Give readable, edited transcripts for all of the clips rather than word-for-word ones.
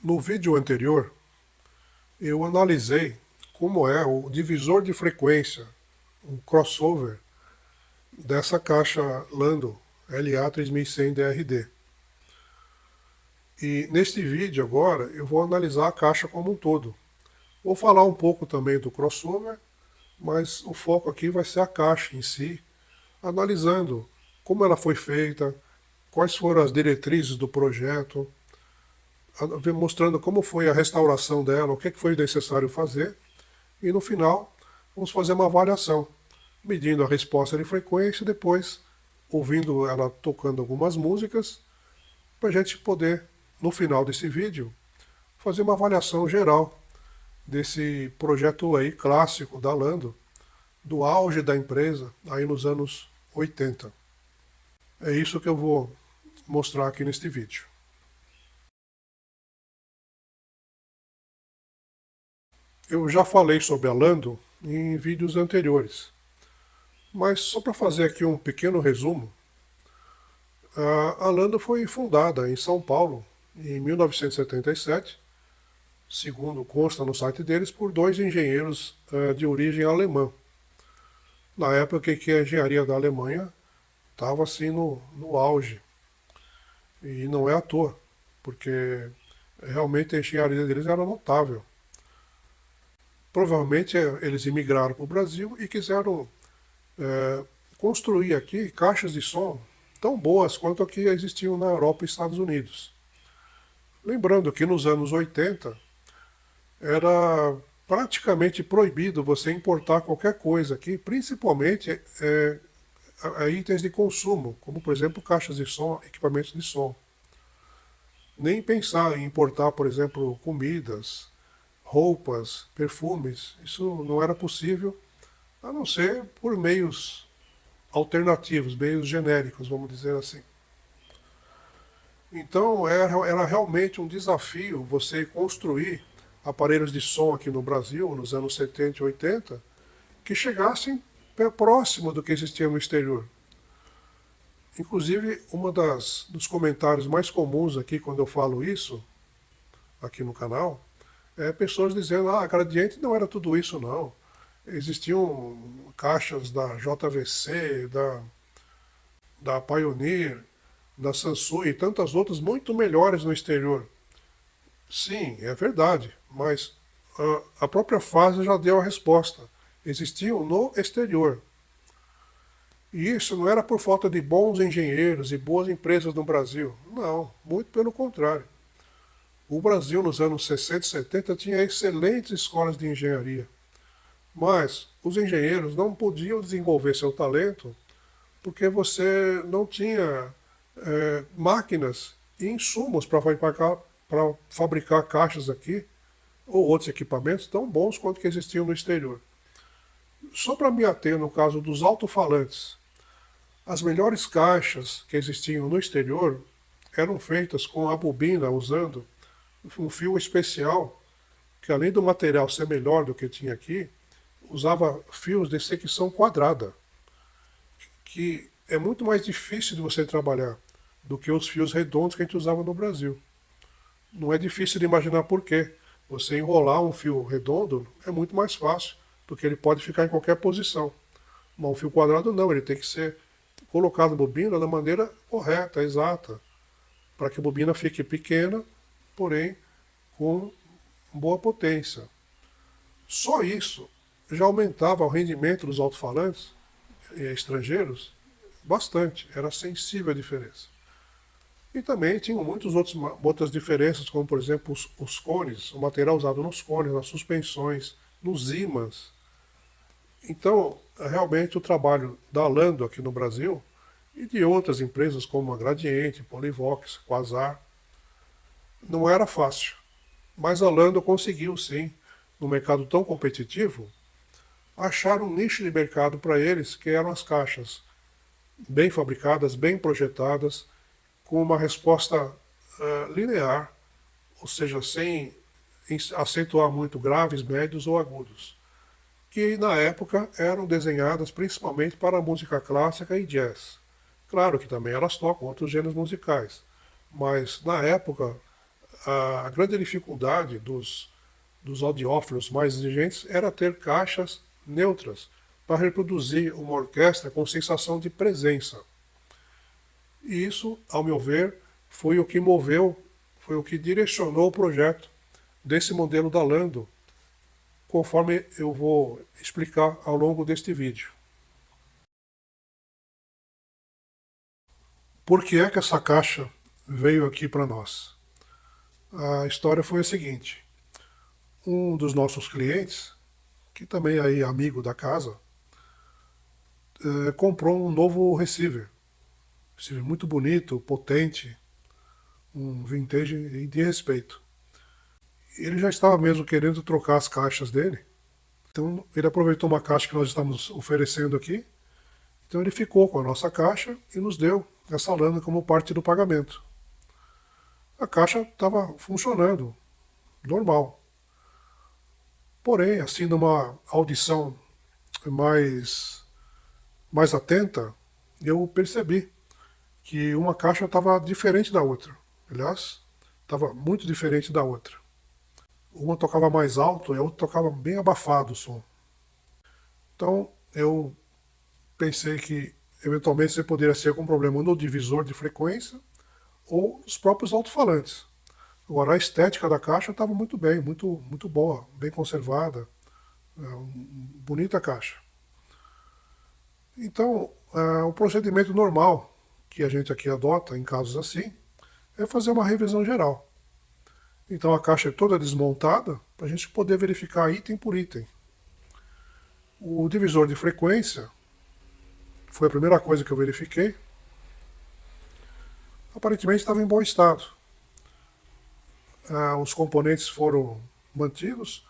No vídeo anterior, eu analisei como é o divisor de frequência, o crossover dessa caixa Lando LA3100DRD. E neste vídeo agora eu vou analisar a caixa como um todo. Vou falar um pouco também do crossover, mas o foco aqui vai ser a caixa em si, analisando como ela foi feita, quais foram as diretrizes do projeto, mostrando como foi a restauração dela, o que foi necessário fazer, e no final vamos fazer uma avaliação, medindo a resposta de frequência e depois ouvindo ela tocando algumas músicas, para a gente poder, no final desse vídeo, fazer uma avaliação geral desse projeto aí clássico da Lando, do auge da empresa aí nos anos 80. É isso que eu vou mostrar aqui neste vídeo. Eu já falei sobre a Lando em vídeos anteriores, mas só para fazer aqui um pequeno resumo, a Lando foi fundada em São Paulo em 1977, segundo consta no site deles, por dois engenheiros de origem alemã. Na época que a engenharia da Alemanha estava assim no auge. E não é à toa, porque realmente a engenharia deles era notável. Provavelmente eles imigraram para o Brasil e quiseram construir aqui caixas de som tão boas quanto a que existiam na Europa e Estados Unidos. Lembrando que nos anos 80 era praticamente proibido você importar qualquer coisa aqui, principalmente a itens de consumo, como por exemplo caixas de som, equipamentos de som. Nem pensar em importar, por exemplo, comidas, roupas, perfumes, isso não era possível, a não ser por meios alternativos, meios genéricos, vamos dizer assim. Então era realmente um desafio você construir aparelhos de som aqui no Brasil, nos anos 70 e 80, que chegassem próximo do que existia no exterior. Inclusive, dos comentários mais comuns aqui quando eu falo isso, aqui no canal, é pessoas dizendo, a Gradiente não era tudo isso não. Existiam caixas da JVC, da Pioneer, da Samsung e tantas outras muito melhores no exterior. Sim, é verdade, mas a própria fase já deu a resposta. Existiam no exterior. E isso não era por falta de bons engenheiros e boas empresas no Brasil. Não, muito pelo contrário. O Brasil, nos anos 60 e 70, tinha excelentes escolas de engenharia. Mas os engenheiros não podiam desenvolver seu talento porque você não tinha máquinas e insumos para fabricar caixas aqui ou outros equipamentos tão bons quanto que existiam no exterior. Só para me ater no caso dos alto-falantes, as melhores caixas que existiam no exterior eram feitas com a bobina usando um fio especial que, além do material ser melhor do que tinha aqui, usava fios de secção quadrada, que é muito mais difícil de você trabalhar do que os fios redondos que a gente usava no Brasil. Não é difícil de imaginar por quê. Você enrolar um fio redondo é muito mais fácil, porque ele pode ficar em qualquer posição. Mas um fio quadrado não, ele tem que ser colocado na bobina da maneira correta, exata, para que a bobina fique pequena, porém com boa potência. Só isso já aumentava o rendimento dos alto-falantes estrangeiros bastante, era sensível a diferença. E também tinham outras diferenças, como por exemplo os cones, o material usado nos cones, nas suspensões, nos ímãs. Então, realmente o trabalho da Lando aqui no Brasil e de outras empresas como a Gradiente, Polivox, Quasar, não era fácil. Mas a Lando conseguiu sim, no mercado tão competitivo, achar um nicho de mercado para eles, que eram as caixas bem fabricadas, bem projetadas, com uma resposta linear, ou seja, sem acentuar muito graves, médios ou agudos, que na época eram desenhadas principalmente para a música clássica e jazz. Claro que também elas tocam outros gêneros musicais, mas na época a grande dificuldade dos audiófilos mais exigentes era ter caixas neutras para reproduzir uma orquestra com sensação de presença. E isso, ao meu ver, foi o que moveu, foi o que direcionou o projeto desse modelo da Lando, conforme eu vou explicar ao longo deste vídeo. Por que é que essa caixa veio aqui para nós? A história foi a seguinte: um dos nossos clientes, que também é aí amigo da casa, comprou um novo receiver. Receiver muito bonito, potente, um vintage de respeito. Ele já estava mesmo querendo trocar as caixas dele, então ele aproveitou uma caixa que nós estamos oferecendo aqui, então ele ficou com a nossa caixa e nos deu essa lâmina como parte do pagamento. A caixa estava funcionando, normal. Porém, assim, numa audição mais atenta, eu percebi que uma caixa estava diferente da outra. Aliás, estava muito diferente da outra. Uma tocava mais alto e a outra tocava bem abafado o som. Então, eu pensei que eventualmente você poderia ser com um problema no divisor de frequência ou nos próprios alto-falantes. Agora, a estética da caixa estava muito bem, muito boa, bem conservada, bonita caixa. Então, o procedimento normal que a gente aqui adota em casos assim é fazer uma revisão geral. Então, a caixa é toda desmontada para a gente poder verificar item por item. O divisor de frequência foi a primeira coisa que eu verifiquei. Aparentemente estava em bom estado. Os componentes foram mantidos,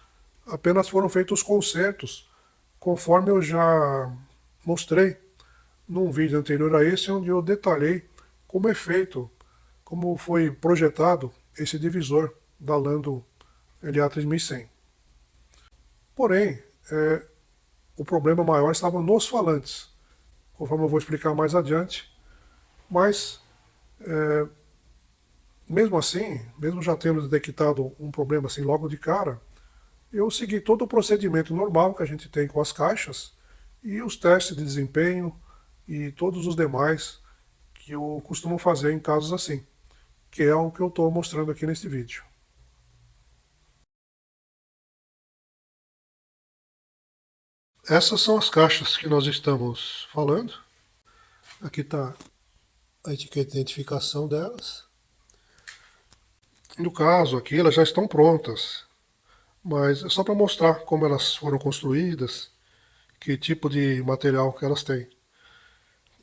apenas foram feitos consertos, conforme eu já mostrei num vídeo anterior a esse, onde eu detalhei como é feito, como foi projetado esse divisor da Lando LA3100. Porém, o problema maior estava nos falantes, conforme eu vou explicar mais adiante, mas mesmo assim, mesmo já tendo detectado um problema assim logo de cara, eu segui todo o procedimento normal que a gente tem com as caixas e os testes de desempenho e todos os demais que eu costumo fazer em casos assim, que é o que eu estou mostrando aqui neste vídeo. Essas são as caixas que nós estamos falando. Aqui está a etiqueta de identificação delas. No caso aqui elas já estão prontas, mas é só para mostrar como elas foram construídas, que tipo de material que elas têm.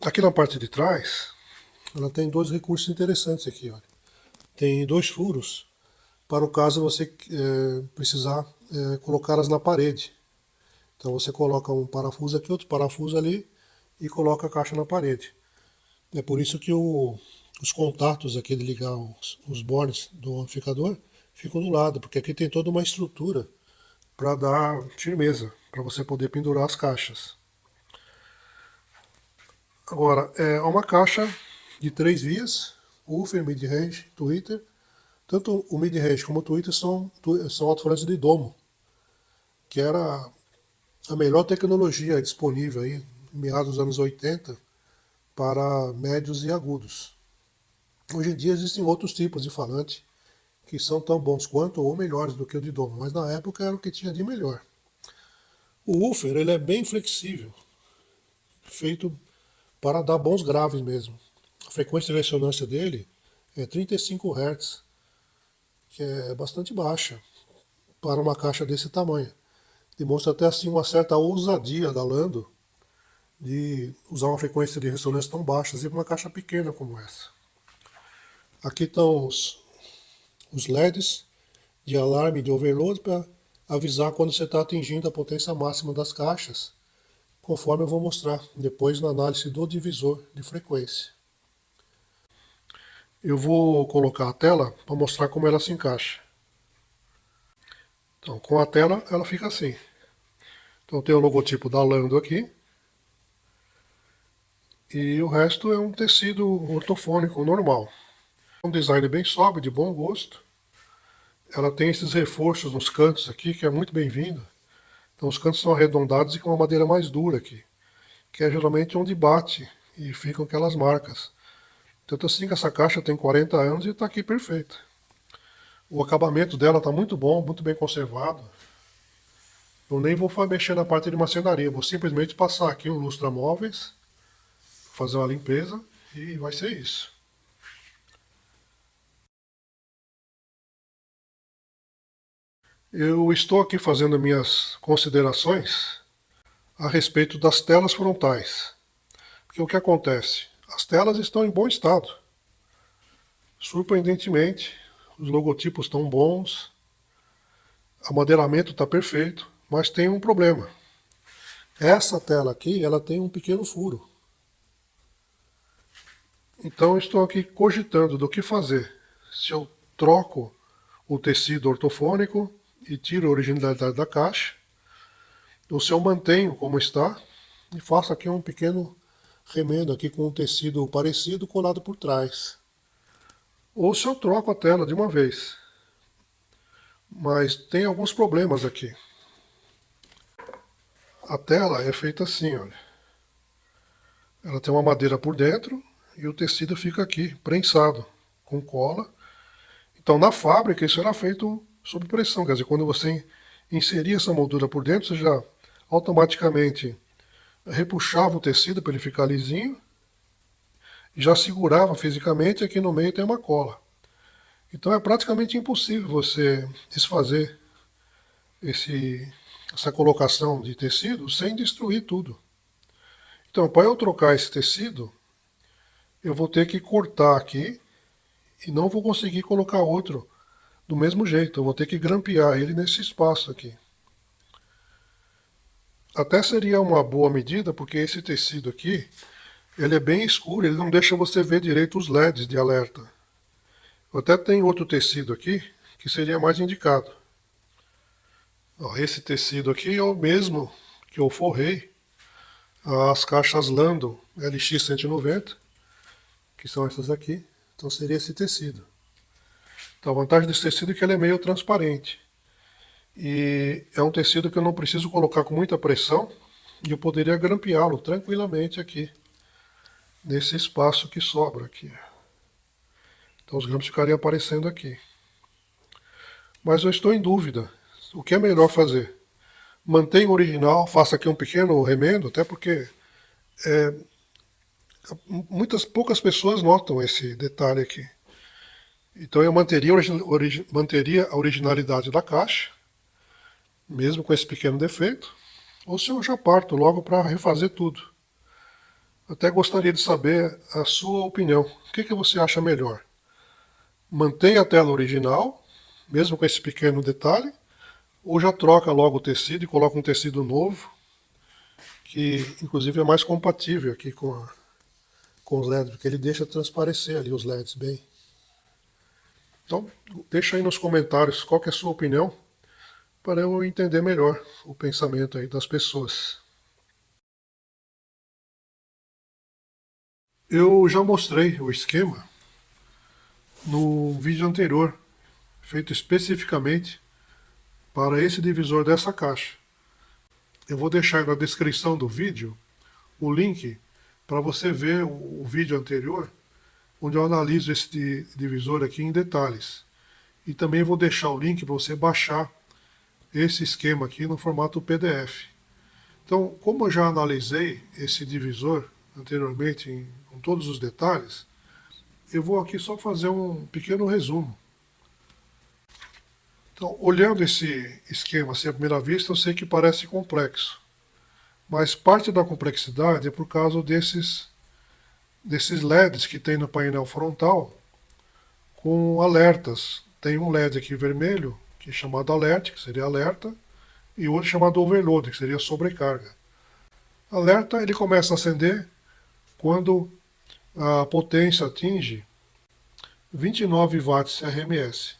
Aqui na parte de trás, ela tem dois recursos interessantes aqui. Olha. Tem dois furos para o caso você precisar colocá-las na parede. Então você coloca um parafuso aqui, outro parafuso ali e coloca a caixa na parede. É por isso que os contatos aqui de ligar os bornes do amplificador ficam do lado, porque aqui tem toda uma estrutura para dar firmeza, para você poder pendurar as caixas. Agora, é uma caixa de 3 vias, woofer, mid-range, tweeter. Tanto o mid-range como o tweeter são alto-falantes de domo, que era a melhor tecnologia disponível aí, em meados dos anos 80, para médios e agudos. Hoje em dia existem outros tipos de falante que são tão bons quanto ou melhores do que o de domo, mas na época era o que tinha de melhor. O woofer ele é bem flexível, feito para dar bons graves mesmo. A frequência de ressonância dele é 35 Hz, que é bastante baixa para uma caixa desse tamanho. Demonstra até assim uma certa ousadia da Lando de usar uma frequência de ressonância tão baixa assim para uma caixa pequena como essa. Aqui estão os LEDs de alarme de overload para avisar quando você está atingindo a potência máxima das caixas, conforme eu vou mostrar depois na análise do divisor de frequência. Eu vou colocar a tela para mostrar como ela se encaixa. Então, com a tela ela fica assim. Então tem o logotipo da Lando aqui. E o resto é um tecido ortofônico normal. Um design bem sóbrio, de bom gosto. ela tem esses reforços nos cantos aqui, que é muito bem-vindo. Então os cantos são arredondados e com uma madeira mais dura aqui, que é geralmente onde bate e ficam aquelas marcas. Tanto assim que essa caixa tem 40 anos e está aqui perfeita. O acabamento dela está muito bom, muito bem conservado. Eu nem vou mexer na parte de marcenaria, vou simplesmente passar aqui um lustramóveis, fazer uma limpeza e vai ser isso. Eu estou aqui fazendo minhas considerações a respeito das telas frontais. Porque o que acontece? As telas estão em bom estado. Surpreendentemente, os logotipos estão bons, o madeiramento está perfeito, mas tem um problema. Essa tela aqui, ela tem um pequeno furo. Então eu estou aqui cogitando do que fazer. Se eu troco o tecido ortofônico e tiro a originalidade da caixa, ou se eu mantenho como está e faço aqui um pequeno remendo aqui com um tecido parecido colado por trás. Ou se eu troco a tela de uma vez. Mas tem alguns problemas aqui. A tela é feita assim, olha. Ela tem uma madeira por dentro e o tecido fica aqui, prensado, com cola. Então na fábrica isso era feito sob pressão, quer dizer, quando você inseria essa moldura por dentro, você já automaticamente repuxava o tecido para ele ficar lisinho, e já segurava fisicamente, e aqui no meio tem uma cola. Então é praticamente impossível você desfazer essa colocação de tecido sem destruir tudo. Então, para eu trocar esse tecido, eu vou ter que cortar aqui e não vou conseguir colocar outro do mesmo jeito. Eu vou ter que grampear ele nesse espaço aqui. Até seria uma boa medida, porque esse tecido aqui, ele é bem escuro, ele não deixa você ver direito os LEDs de alerta. Eu até tenho outro tecido aqui, que seria mais indicado. Ó, esse tecido aqui é o mesmo que eu forrei as caixas Lando LX190, que são essas aqui. Então seria esse tecido. Então a vantagem desse tecido é que ele é meio transparente. E é um tecido que eu não preciso colocar com muita pressão, e eu poderia grampeá-lo tranquilamente aqui, nesse espaço que sobra aqui. Então os grampos ficariam aparecendo aqui. Mas eu estou em dúvida. O que é melhor fazer? Mantenha o original, faça aqui um pequeno remendo, até porque poucas pessoas notam esse detalhe aqui. Então eu manteria a originalidade da caixa, mesmo com esse pequeno defeito, ou se eu já parto logo para refazer tudo. Até gostaria de saber a sua opinião. O que você acha melhor? Mantenha a tela original, mesmo com esse pequeno detalhe, ou já troca logo o tecido e coloca um tecido novo, que inclusive é mais compatível aqui com os LEDs, porque ele deixa transparecer ali os LEDs bem. Então, deixa aí nos comentários qual que é a sua opinião, para eu entender melhor o pensamento aí das pessoas. Eu já mostrei o esquema no vídeo anterior, feito especificamente para esse divisor dessa caixa. Eu vou deixar na descrição do vídeo o link para você ver o vídeo anterior, onde eu analiso esse divisor aqui em detalhes. E também vou deixar o link para você baixar esse esquema aqui no formato PDF. Então, como eu já analisei esse divisor anteriormente com todos os detalhes, eu vou aqui só fazer um pequeno resumo. Então, olhando esse esquema assim à primeira vista, eu sei que parece complexo. Mas parte da complexidade é por causa desses LEDs que tem no painel frontal com alertas. Tem um LED aqui vermelho, que é chamado alert, que seria alerta, e outro chamado overload, que seria sobrecarga. Alerta ele começa a acender quando a potência atinge 29 watts RMS.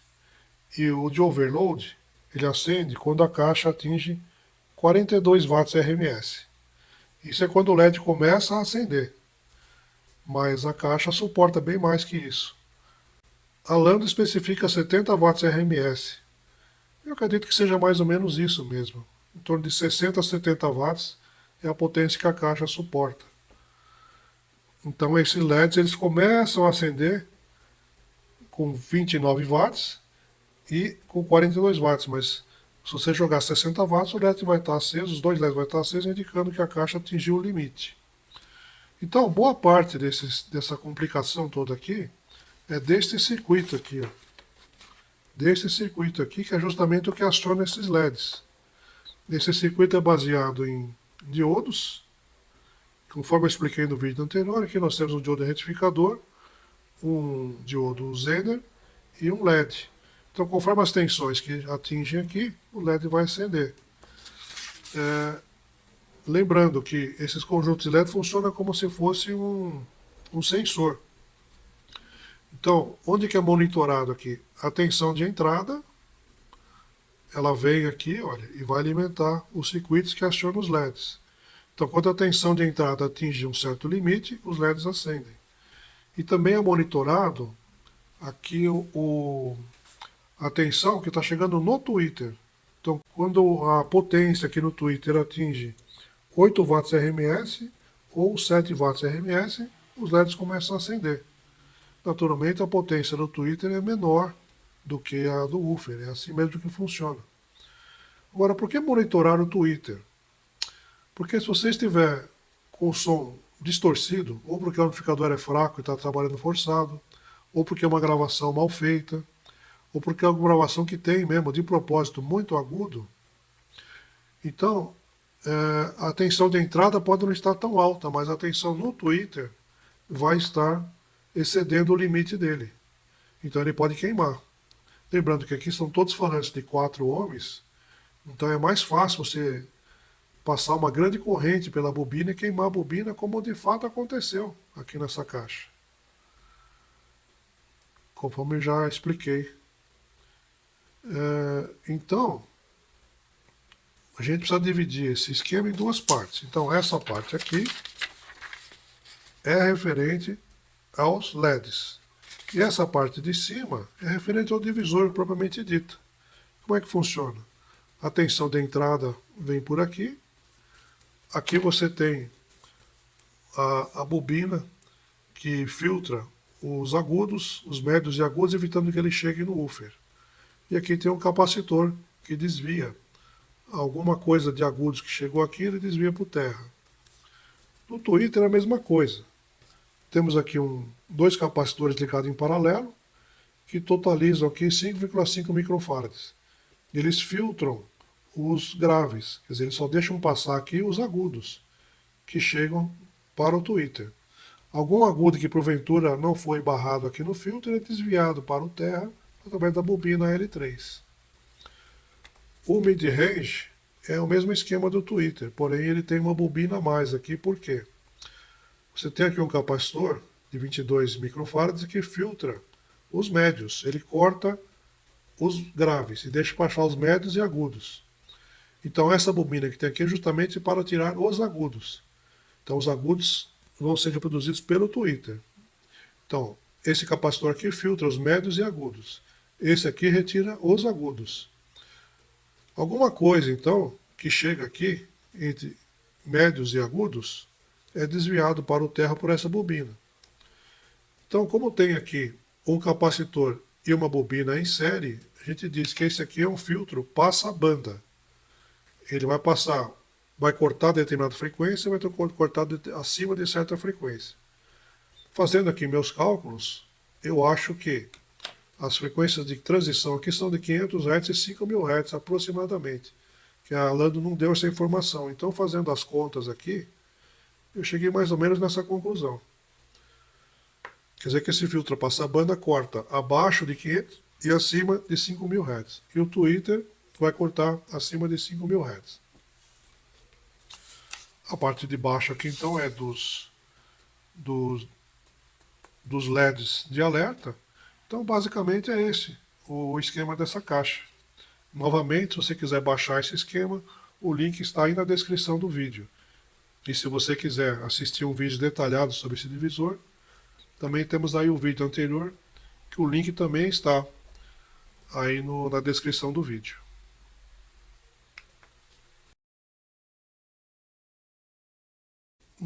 E o de overload ele acende quando a caixa atinge 42 watts RMS. Isso é quando o LED começa a acender. Mas a caixa suporta bem mais que isso. A Lando especifica 70 watts RMS. Eu acredito que seja mais ou menos isso mesmo. Em torno de 60 a 70 watts é a potência que a caixa suporta. Então esses LEDs eles começam a acender com 29 watts e com 42 watts, mas se você jogar 60 watts, o LED vai estar aceso, os dois LEDs vão estar acesos, indicando que a caixa atingiu o limite. Então, boa parte dessa complicação toda aqui é deste circuito aqui, ó. Desse circuito aqui, que é justamente o que aciona esses LEDs. Esse circuito é baseado em diodos. Conforme eu expliquei no vídeo anterior, aqui nós temos um diodo retificador, um diodo Zener e um LED. Então, conforme as tensões que atingem aqui, o LED vai acender. Lembrando que esses conjuntos de LED funcionam como se fosse um sensor. Então, onde que é monitorado aqui? A tensão de entrada, ela vem aqui, olha, e vai alimentar os circuitos que acionam os LEDs. Então, quando a tensão de entrada atinge um certo limite, os LEDs acendem. E também é monitorado aqui a tensão que está chegando no Twitter. Então, quando a potência aqui no Twitter atinge 8 watts RMS ou 7 watts RMS, os LEDs começam a acender. Naturalmente, a potência do Twitter é menor do que a do woofer, é assim mesmo que funciona. Agora, por que monitorar o Twitter? Porque se você estiver com o som distorcido, ou porque o amplificador é fraco e está trabalhando forçado, ou porque é uma gravação mal feita, ou porque é uma gravação que tem mesmo de propósito muito agudo, então a tensão de entrada pode não estar tão alta, mas a tensão no Twitter vai estar excedendo o limite dele. Então ele pode queimar. Lembrando que aqui são todos falantes de 4 ohms, então é mais fácil você passar uma grande corrente pela bobina e queimar a bobina, como de fato aconteceu aqui nessa caixa. Conforme eu já expliquei. Então, a gente precisa dividir esse esquema em duas partes. Então, essa parte aqui é referente aos LEDs. E essa parte de cima é referente ao divisor propriamente dito. Como é que funciona? A tensão de entrada vem por aqui. Aqui você tem a bobina que filtra os agudos, os médios e agudos, evitando que ele chegue no woofer. E aqui tem um capacitor que desvia alguma coisa de agudos que chegou aqui, ele desvia para o terra. No Twitter é a mesma coisa. Temos aqui dois capacitores ligados em paralelo, que totalizam aqui 5,5 microfarads. Eles filtram os graves, quer dizer, eles só deixam passar aqui os agudos, que chegam para o Twitter. Algum agudo que porventura não foi barrado aqui no filtro, ele é desviado para o terra através da bobina L3. O mid-range é o mesmo esquema do Twitter, porém ele tem uma bobina a mais aqui, por quê? Você tem aqui um capacitor de 22 microfarads que filtra os médios, ele corta os graves e deixa passar os médios e agudos. Então essa bobina que tem aqui é justamente para tirar os agudos. Então os agudos vão ser reproduzidos pelo Twitter. Então, esse capacitor aqui filtra os médios e agudos. Esse aqui retira os agudos. Alguma coisa, então, que chega aqui entre médios e agudos é desviado para o terra por essa bobina. Então, como tem aqui um capacitor e uma bobina em série, a gente diz que esse aqui é um filtro passa-banda. Ele vai passar, vai cortar determinada frequência, vai ter cortado acima de certa frequência. Fazendo aqui meus cálculos, eu acho que as frequências de transição aqui são de 500 Hz e 5.000 Hz aproximadamente, que a Lando não deu essa informação. Então, fazendo as contas aqui, eu cheguei mais ou menos nessa conclusão. Quer dizer que esse filtro passa-banda corta abaixo de 500 e acima de 5.000 Hz. E o Twitter vai cortar acima de 5.000 Hz. A parte de baixo aqui, então, é dos LEDs de alerta. Então, basicamente é esse o esquema dessa caixa. Novamente, se você quiser baixar esse esquema, o link está aí na descrição do vídeo. E se você quiser assistir um vídeo detalhado sobre esse divisor, também temos aí o vídeo anterior, que o link também está aí na descrição do vídeo.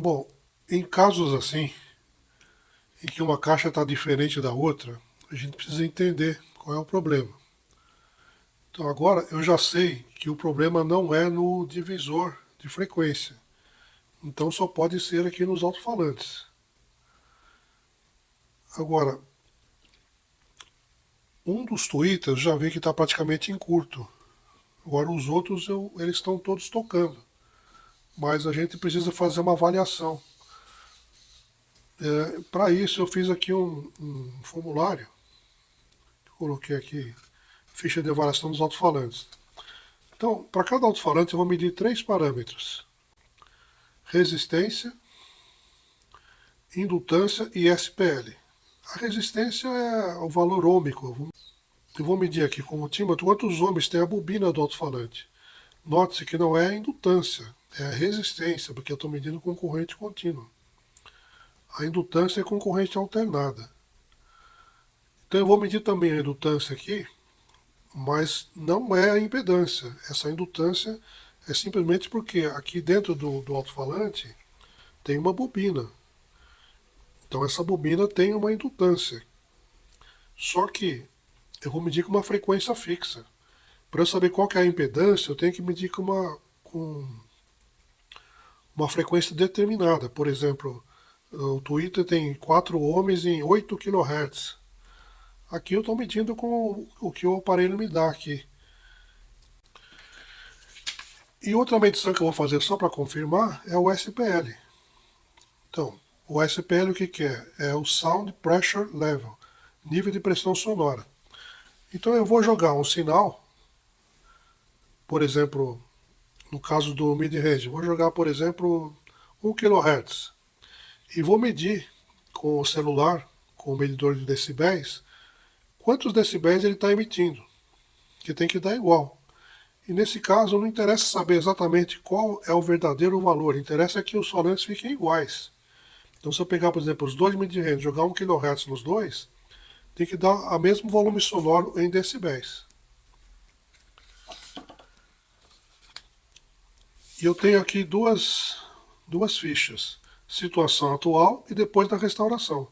Bom, em casos assim, em que uma caixa está diferente da outra, a gente precisa entender qual é o problema. Então agora eu já sei que o problema não é no divisor de frequência. Então só pode ser aqui nos alto-falantes. Agora, um dos tweeters já vi que está praticamente em curto. Agora os outros eles estão todos tocando. Mas a gente precisa fazer uma avaliação. Para isso eu fiz aqui um formulário. Coloquei aqui ficha de avaliação dos alto-falantes. Então, para cada alto-falante eu vou medir 3 parâmetros: resistência, indutância e SPL. A resistência é o valor ôhmico. Eu vou medir aqui com o multímetro quantos ohms tem a bobina do alto-falante. Note-se que não é a indutância, é a resistência, porque eu estou medindo com corrente contínua. A indutância é com corrente alternada. Então eu vou medir também a indutância aqui, mas não é a impedância. Essa indutância é simplesmente porque aqui dentro do alto-falante tem uma bobina. Então essa bobina tem uma indutância. Só que eu vou medir com uma frequência fixa. Para eu saber qual que é a impedância, eu tenho que medir com uma frequência determinada. Por exemplo, o Twitter tem 4 ohms em 8 kHz. Aqui eu estou medindo com o que o aparelho me dá aqui. E outra medição que eu vou fazer só para confirmar é o SPL. Então, o SPL o que é? É o Sound Pressure Level, nível de pressão sonora. Então eu vou jogar um sinal, por exemplo, no caso do mid-range, vou jogar, por exemplo, 1 kHz. E vou medir com o celular, com o medidor de decibéis, quantos decibéis ele está emitindo, que tem que dar igual. E nesse caso não interessa saber exatamente qual é o verdadeiro valor, interessa que os falantes fiquem iguais. Então se eu pegar, por exemplo, os dois mid-range e jogar 1 kHz nos dois, tem que dar o mesmo volume sonoro em decibéis. E eu tenho aqui duas fichas: situação atual e depois da restauração.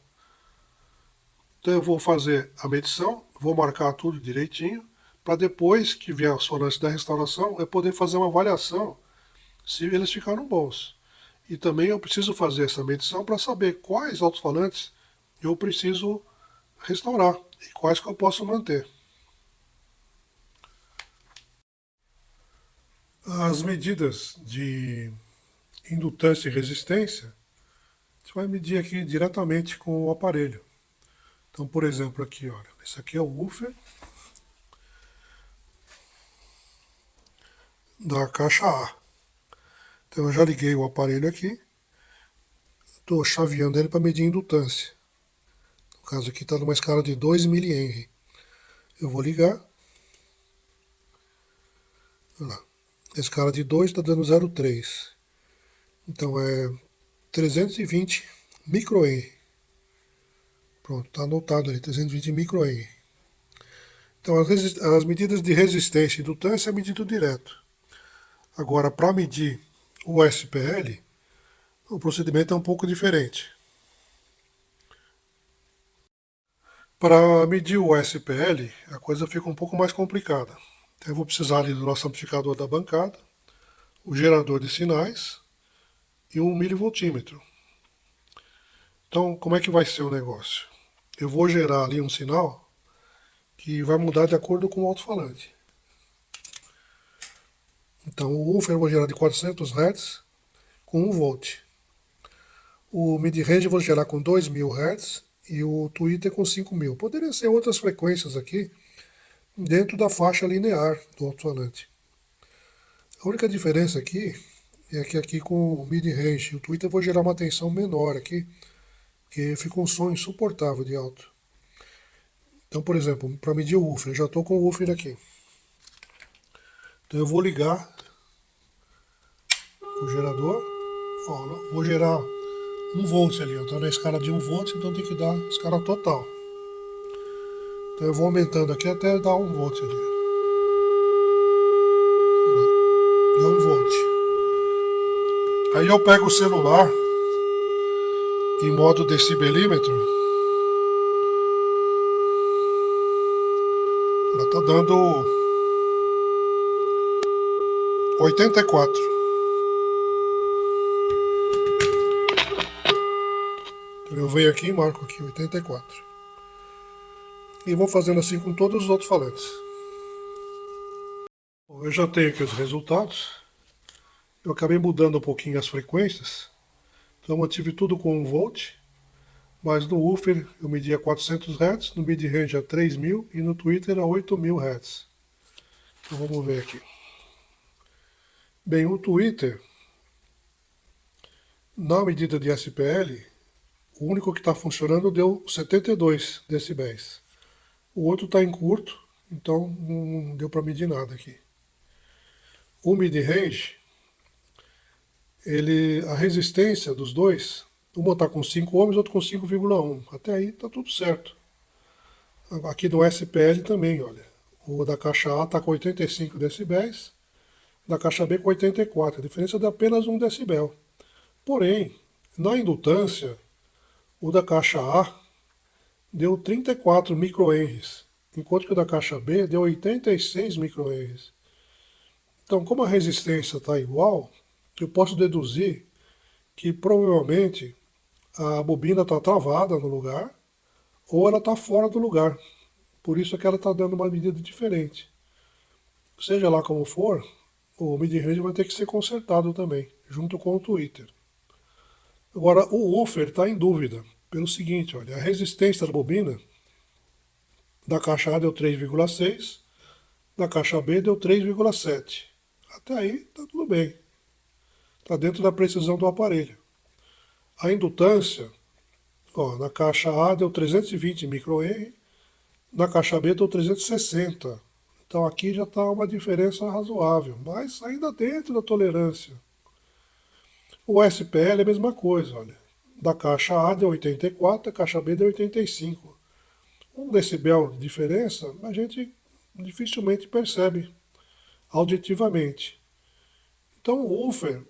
Então eu vou fazer a medição, vou marcar tudo direitinho, para depois que vier os falantes da restauração, eu poder fazer uma avaliação se eles ficaram bons. E também eu preciso fazer essa medição para saber quais alto-falantes eu preciso restaurar e quais que eu posso manter. As medidas de indutância e resistência, você vai medir aqui diretamente com o aparelho. Então, por exemplo, aqui, olha, esse aqui é o woofer da caixa A. Então eu já liguei o aparelho aqui, estou chaveando ele para medir a indutância. No caso aqui está numa escala de 2 mH. Eu vou ligar. Olha lá. A escala de 2 está dando 0,3. Então é 320 microhenry. Pronto, está anotado ali, 320 microhenry. Então as medidas de resistência e indutância é medido direto. Agora, para medir o SPL, o procedimento é um pouco diferente. Para medir o SPL, a coisa fica um pouco mais complicada. Então, eu vou precisar ali do nosso amplificador da bancada, o gerador de sinais e um milivoltímetro. Então, como é que vai ser o negócio? Eu vou gerar ali um sinal que vai mudar de acordo com o alto-falante. Então, o woofer eu vou gerar de 400 Hz com 1 volt. O mid-range eu vou gerar com 2000 Hz e o tweeter com 5000. Poderia ser outras frequências aqui dentro da faixa linear do alto-falante. A única diferença aqui é que aqui com o mid-range e o tweeter eu vou gerar uma tensão menor aqui, porque fica um som insuportável de alto. Então, por exemplo, para medir o woofer, eu já estou com o woofer aqui. Então eu vou ligar o gerador. Ó, vou gerar 1 volt ali, está na escala de 1 volt, então tem que dar a escala total. Então eu vou aumentando aqui até dar 1 volt ali. Dá 1 volt. Aí eu pego o celular em modo decibelímetro, ela está dando 84. Então eu venho aqui e marco aqui 84. E vou fazendo assim com todos os outros falantes. Bom, eu já tenho aqui os resultados. Eu acabei mudando um pouquinho as frequências. Então eu mantive tudo com 1 volt. Mas no woofer eu media 400 Hz, no mid-range a 3000 e no tweeter a 8000 Hz. Então vamos ver aqui. Bem, o tweeter, na medida de SPL, o único que está funcionando deu 72 decibéis. O outro está em curto, então não deu para medir nada aqui. O mid-range, a resistência dos dois, uma está com 5 ohms, outro com 5,1. Até aí está tudo certo. Aqui no SPL também, olha. O da caixa A está com 85 decibéis, da caixa B com 84. A diferença é de apenas 1 decibel. Porém, na indutância, o da caixa A deu 34 microhenries, enquanto que o da caixa B deu 86 microhenries. Então, como a resistência está igual, eu posso deduzir que provavelmente a bobina está travada no lugar ou ela está fora do lugar. Por isso é que ela está dando uma medida diferente. Seja lá como for, o mid-range vai ter que ser consertado também, junto com o tweeter. Agora, o woofer está em dúvida, pelo seguinte, olha, a resistência da bobina da caixa A deu 3,6, da caixa B deu 3,7. Até aí está tudo bem. Está dentro da precisão do aparelho. A indutância, ó, na caixa A deu 320 microhenry, na caixa B deu 360. Então aqui já está uma diferença razoável, mas ainda dentro da tolerância. O SPL é a mesma coisa, olha. Da caixa A deu 84, da caixa B deu 85. 1 decibel de diferença a gente dificilmente percebe auditivamente. Então o woofer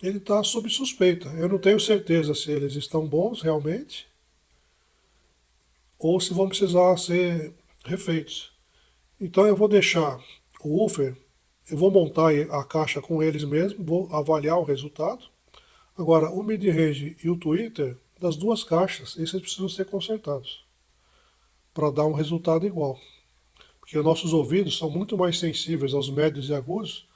ele está sob suspeita. Eu não tenho certeza se eles estão bons realmente ou se vão precisar ser refeitos. Então eu vou deixar o woofer, eu vou montar a caixa com eles mesmo, vou avaliar o resultado. Agora, o mid-range e o tweeter, das duas caixas, esses precisam ser consertados para dar um resultado igual. Porque nossos ouvidos são muito mais sensíveis aos médios e agudos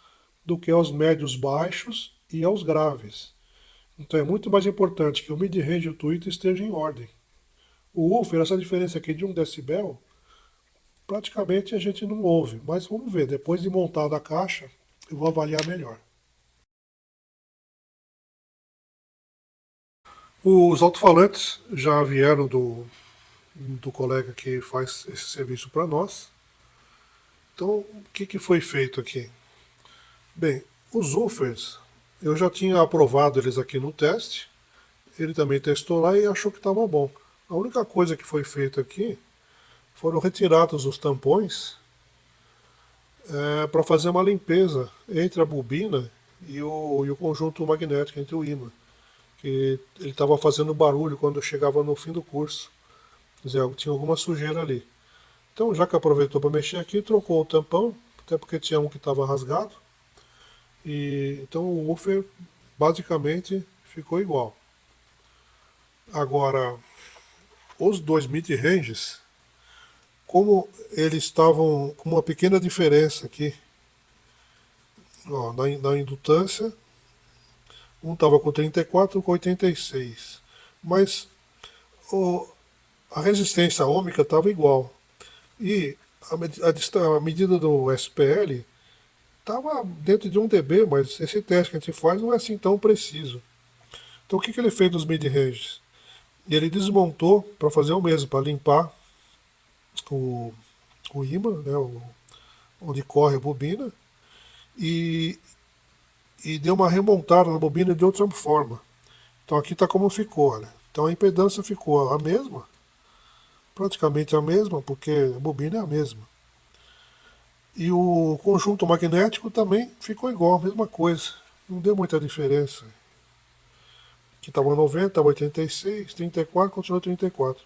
do que aos médios baixos e aos graves. Então é muito mais importante que o mid-range e o tweeter estejam em ordem. O woofer, essa diferença aqui de 1 decibel, praticamente a gente não ouve, mas vamos ver, depois de montada a caixa, eu vou avaliar melhor. Os alto-falantes já vieram do colega que faz esse serviço para nós. Então, o que foi feito aqui? Bem, os woofers, eu já tinha aprovado eles aqui no teste, ele também testou lá e achou que estava bom. A única coisa que foi feita aqui foram retirados os tampões para fazer uma limpeza entre a bobina e o conjunto magnético, entre o ímã. Que ele estava fazendo barulho quando eu chegava no fim do curso. Quer dizer, tinha alguma sujeira ali. Então, já que aproveitou para mexer aqui, trocou o tampão, até porque tinha um que estava rasgado. E então o woofer basicamente ficou igual. Agora, os dois mid-ranges, como eles estavam com uma pequena diferença aqui, ó, na indutância, um estava com 34 com 86. Mas a resistência ômica estava igual. E a medida do SPL estava dentro de 1 dB, mas esse teste que a gente faz não é assim tão preciso. Então o que ele fez nos mid-ranges? Ele desmontou para fazer o mesmo, para limpar o, o ímã, né, onde corre a bobina, e, e deu uma remontada na bobina de outra forma. Então aqui está como ficou, olha. Então a impedância ficou a mesma, praticamente a mesma, porque a bobina é a mesma. E o conjunto magnético também ficou igual, a mesma coisa. Não deu muita diferença. que estava 90, 86, 34, continua 34.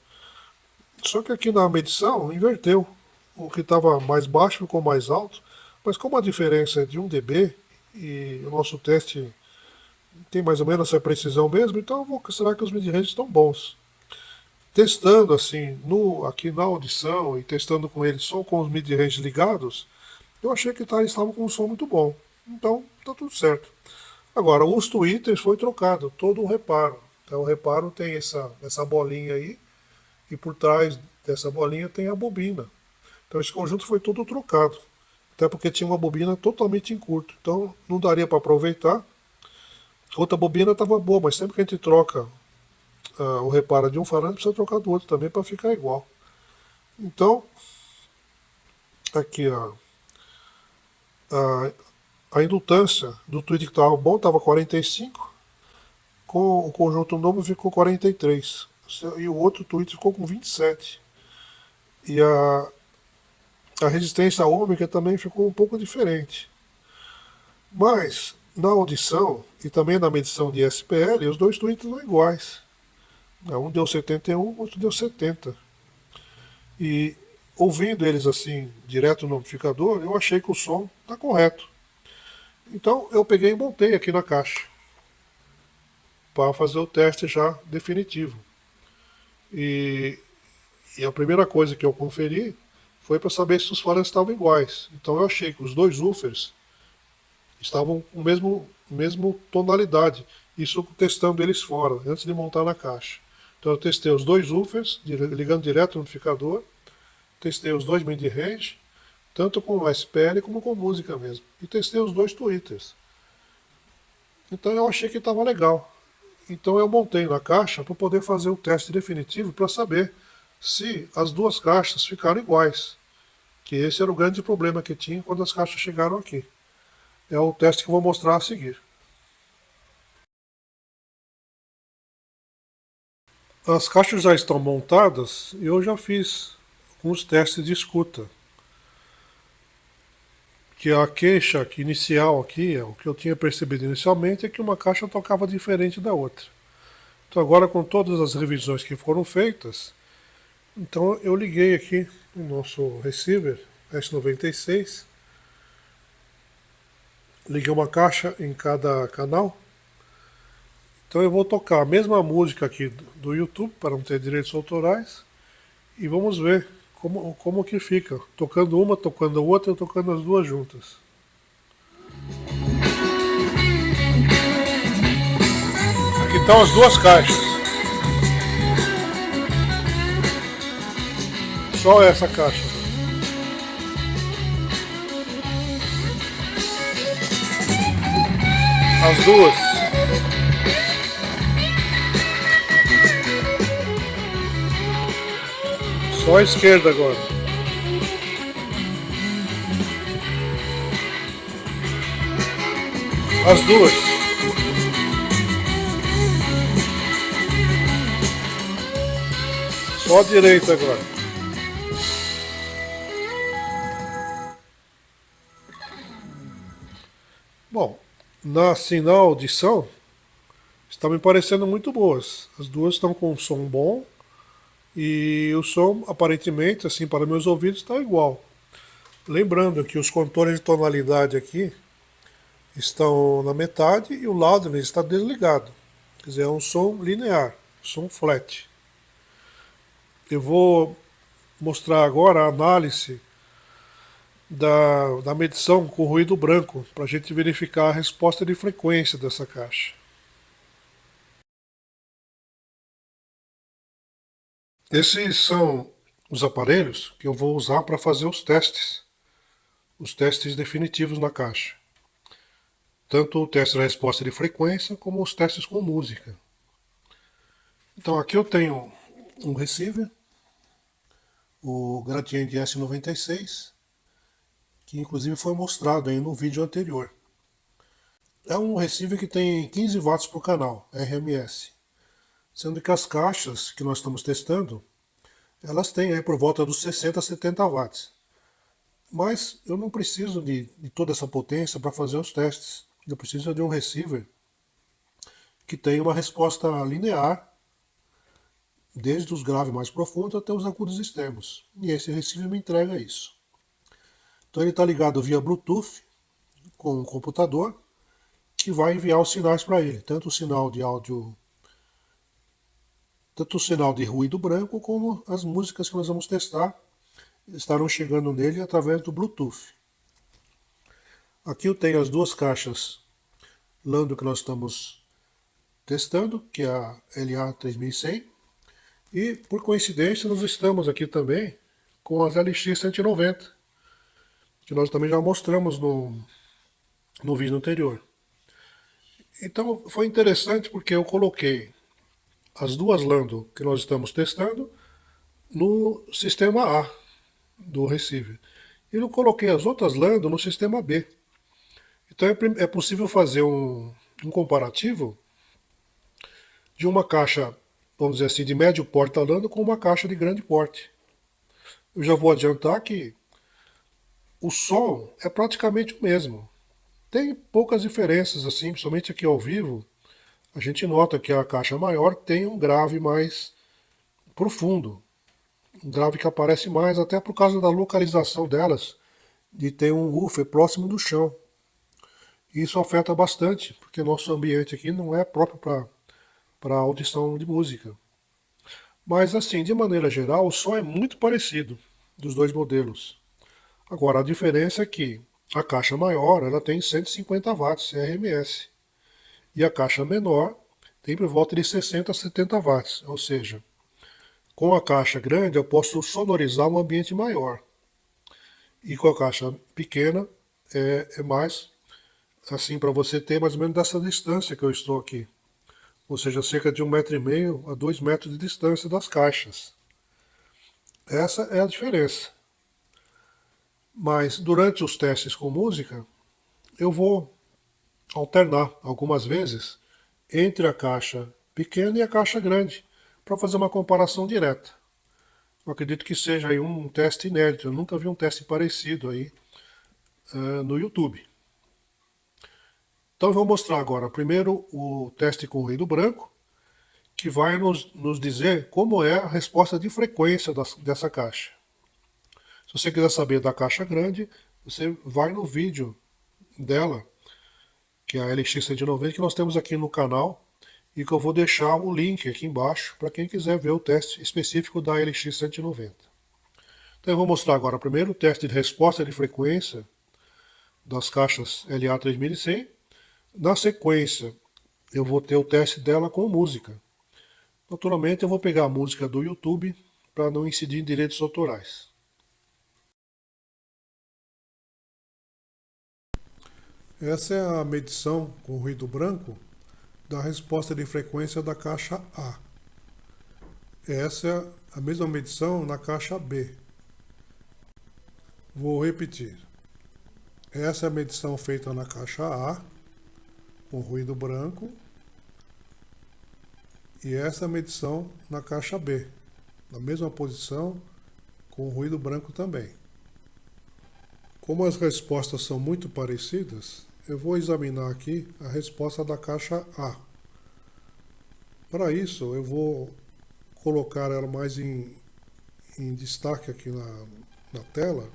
Só que aqui na medição inverteu. O que estava mais baixo ficou mais alto, mas como a diferença é de 1 dB e o nosso teste tem mais ou menos essa precisão mesmo, então eu vou considerar que os mid-range estão bons. Testando assim, aqui na audição e testando com eles só com os mid-range ligados, eu achei que eles estavam com um som muito bom. Então, tá tudo certo. Agora, os tweeters foi trocado, todo o reparo. Então, o reparo tem essa bolinha aí, e por trás dessa bolinha tem a bobina. Então, esse conjunto foi todo trocado. Até porque tinha uma bobina totalmente em curto. Então, não daria para aproveitar. Outra bobina estava boa, mas sempre que a gente troca o reparo de um falante, precisa trocar do outro também para ficar igual. Então, aqui a, a indutância do tweet que estava bom estava 45, com o conjunto novo ficou 43. E o outro tweet ficou com 27. E a resistência ômica também ficou um pouco diferente. Mas, na audição e também na medição de SPL, os dois tweets são iguais. Um deu 71, o outro deu 70. E ouvindo eles assim, direto no amplificador, eu achei que o som está correto. Então eu peguei e montei aqui na caixa para fazer o teste já definitivo. E a primeira coisa que eu conferi foi para saber se os falantes estavam iguais. Então eu achei que os dois woofers estavam com a mesma tonalidade. Isso testando eles fora, antes de montar na caixa. Então eu testei os dois woofers, ligando direto no amplificador. Testei os dois mid-range, tanto com SPL como com música mesmo. E testei os dois tweeters. Então eu achei que estava legal. Então eu montei na caixa para poder fazer o teste definitivo para saber se as duas caixas ficaram iguais. Que esse era o grande problema que tinha quando as caixas chegaram aqui. É o teste que eu vou mostrar a seguir. As caixas já estão montadas e eu já fiz alguns testes de escuta. Que a queixa inicial aqui, o que eu tinha percebido inicialmente, é que uma caixa tocava diferente da outra. Então agora com todas as revisões que foram feitas, então eu liguei aqui o nosso receiver S96, liguei uma caixa em cada canal. Então eu vou tocar a mesma música aqui do YouTube, para não ter direitos autorais, e vamos ver como que fica. Tocando uma, tocando a outra, tocando as duas juntas. Aqui estão as duas caixas. Só essa caixa. As duas. Só a esquerda agora. As duas. Só a direita agora. Bom, na audição, está me parecendo muito boas. As duas estão com um som bom e o som, aparentemente, assim, para meus ouvidos, está igual. Lembrando que os contornos de tonalidade aqui estão na metade e o loudness está desligado. Quer dizer, é um som linear, som flat. Eu vou mostrar agora a análise da medição com ruído branco, para a gente verificar a resposta de frequência dessa caixa. Esses são os aparelhos que eu vou usar para fazer os testes definitivos na caixa. Tanto o teste da resposta de frequência, como os testes com música. Então aqui eu tenho um receiver, o Gradiente S96, que inclusive foi mostrado aí no vídeo anterior. É um receiver que tem 15 watts por canal, RMS. Sendo que as caixas que nós estamos testando, elas têm aí por volta dos 60 a 70 watts. Mas eu não preciso de toda essa potência para fazer os testes. Eu preciso de um receiver que tem uma resposta linear, desde os graves mais profundos até os agudos extremos. E esse receiver me entrega isso. Então ele está ligado via Bluetooth com o computador, que vai enviar os sinais para ele, tanto o sinal de áudio, tanto o sinal de ruído branco, como as músicas que nós vamos testar estarão chegando nele através do Bluetooth. Aqui eu tenho as duas caixas Lando que nós estamos testando, que é a LA3100, e por coincidência nós estamos aqui também com as LX190, que nós também já mostramos no vídeo anterior. Então foi interessante porque eu coloquei as duas Lando que nós estamos testando no sistema A do receiver. E eu coloquei as outras Lando no sistema B. Então é possível fazer um comparativo de uma caixa, vamos dizer assim, de médio porte Lando com uma caixa de grande porte. Eu já vou adiantar que o som é praticamente o mesmo. Tem poucas diferenças, assim, principalmente aqui ao vivo. A gente nota que a caixa maior tem um grave mais profundo. Um grave que aparece mais, até por causa da localização delas, de ter um woofer próximo do chão. Isso afeta bastante, porque nosso ambiente aqui não é próprio para audição de música. Mas assim, de maneira geral, o som é muito parecido dos dois modelos. Agora, a diferença é que a caixa maior ela tem 150 watts RMS e a caixa menor tem por volta de 60 a 70 watts, ou seja, com a caixa grande eu posso sonorizar um ambiente maior e com a caixa pequena é mais assim para você ter mais ou menos dessa distância que eu estou aqui, ou seja, cerca de 1,5 m a 2 metros de distância das caixas. Essa é a diferença. Mas durante os testes com música, eu vou alternar algumas vezes entre a caixa pequena e a caixa grande, para fazer uma comparação direta. Eu acredito que seja aí um teste inédito, eu nunca vi um teste parecido aí no YouTube. Então eu vou mostrar agora primeiro o teste com ruído branco, que vai nos dizer como é a resposta de frequência dessa caixa. Se você quiser saber da caixa grande, você vai no vídeo dela, que é a LX190, que nós temos aqui no canal, e que eu vou deixar o link aqui embaixo para quem quiser ver o teste específico da LX190. Então eu vou mostrar agora primeiro o teste de resposta de frequência das caixas LA3100. Na sequência, eu vou ter o teste dela com música. Naturalmente, eu vou pegar a música do YouTube para não incidir em direitos autorais. Essa é a medição com ruído branco da resposta de frequência da caixa A. Essa é a mesma medição na caixa B. Vou repetir. Essa é a medição feita na caixa A, com ruído branco. E essa é a medição na caixa B, na mesma posição, com ruído branco também. Como as respostas são muito parecidas, eu vou examinar aqui a resposta da caixa A. Para isso, eu vou colocar ela mais em destaque aqui na tela